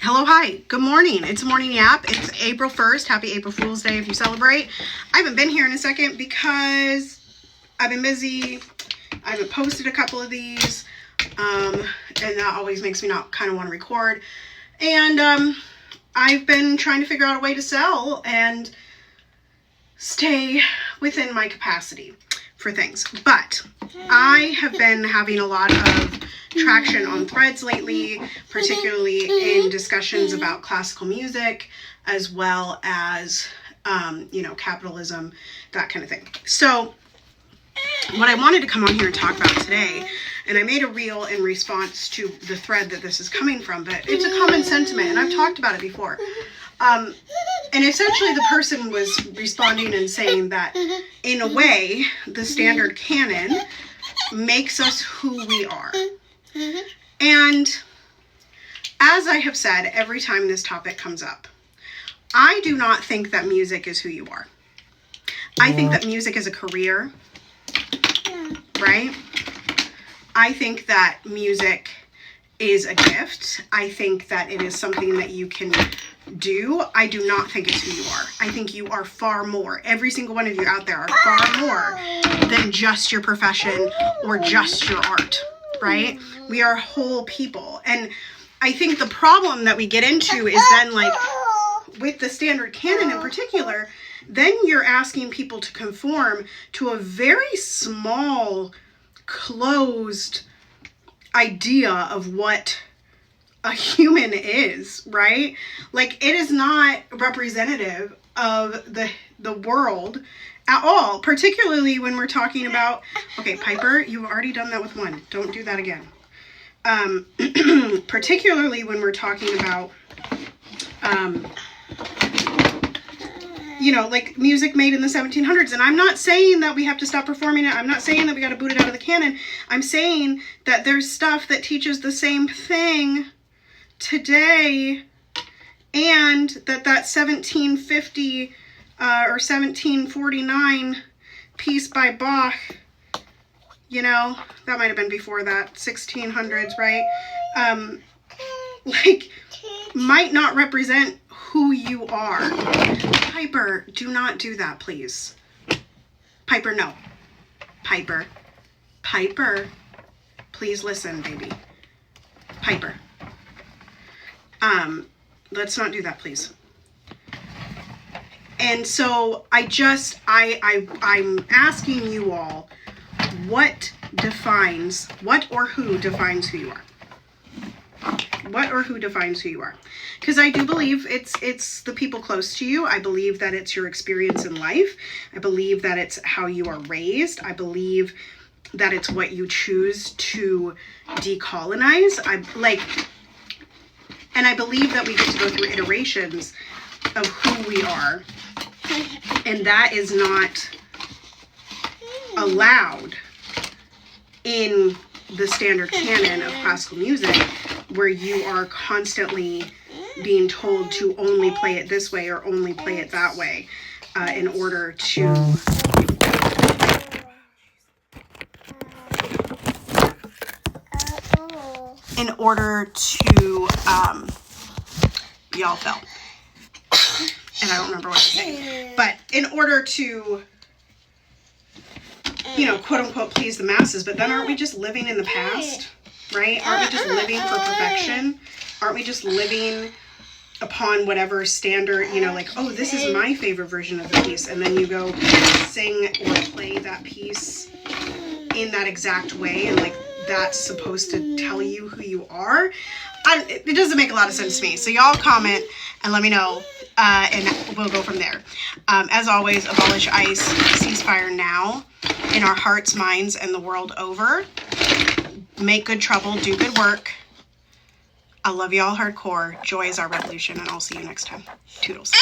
Hello, hi, good morning. It's Morning Yap. It's April 1st. Happy April Fool's Day if you celebrate. I haven't been here in a second because I've been busy. I haven't posted a couple of these, and that always makes me not kind of want to record. And I've been trying to figure out a way to sell and stay within my capacity for things. But I have been having a lot of traction on threads lately, particularly in discussions about classical music, as well as, capitalism, that kind of thing. So what I wanted to come on here and talk about today, and I made a reel in response to the thread that this is coming from, but it's a common sentiment, and I've talked about it before. And essentially the person was responding and saying that, in a way, the standard canon makes us who we are. And as I have said every time this topic comes up, I do not think that music is who you are. I think that music is a career, right? I think that music is a gift. I think that it is something that you can do. I do not think it's who you are. I think you are far more. Every single one of you out there are far more than just your profession or just your art, right? We are whole people. And I think the problem that we get into is then, like, with the standard canon in particular, then you're asking people to conform to a very small, closed idea of what a human is, right? Like, it is not representative of the world at all, particularly when we're talking about, okay, Piper, you've already done that with one. Don't do that again. Particularly when we're talking about, like music made in the 1700s. And I'm not saying that we have to stop performing it. I'm not saying that we got to boot it out of the canon. I'm saying that there's stuff that teaches the same thing today, and that 1750 or 1749 piece by Bach, that might have been before that, 1600s, right? Might not represent who you are. Piper, do not do that, please. Piper, no. Piper, please listen, baby. Piper. Let's not do that, please. And so I'm asking you all, what or who defines who you are? What or who defines who you are? Because I do believe it's the people close to you. I believe that it's your experience in life. I believe that it's how you are raised. I believe that it's what you choose to decolonize. And I believe that we get to go through iterations of who we are. And that is not allowed in the standard canon of classical music, where you are constantly being told to only play it this way or only play it that way in order to y'all fell, and I don't remember what I'm saying, but in order to quote unquote please the masses. But then aren't we just living in the past, right? Aren't we just living for perfection? Aren't we just living upon whatever standard, oh, this is my favorite version of the piece, and then you go sing or play that piece in that exact way, and that's supposed to tell you who you are? It doesn't make a lot of sense to me. So y'all comment and let me know, and we'll go from there. As always, abolish ICE, ceasefire now, in our hearts, minds, and the world over. Make good trouble, do good work. I love y'all hardcore. Joy is our revolution, and I'll see you next time. Toodles.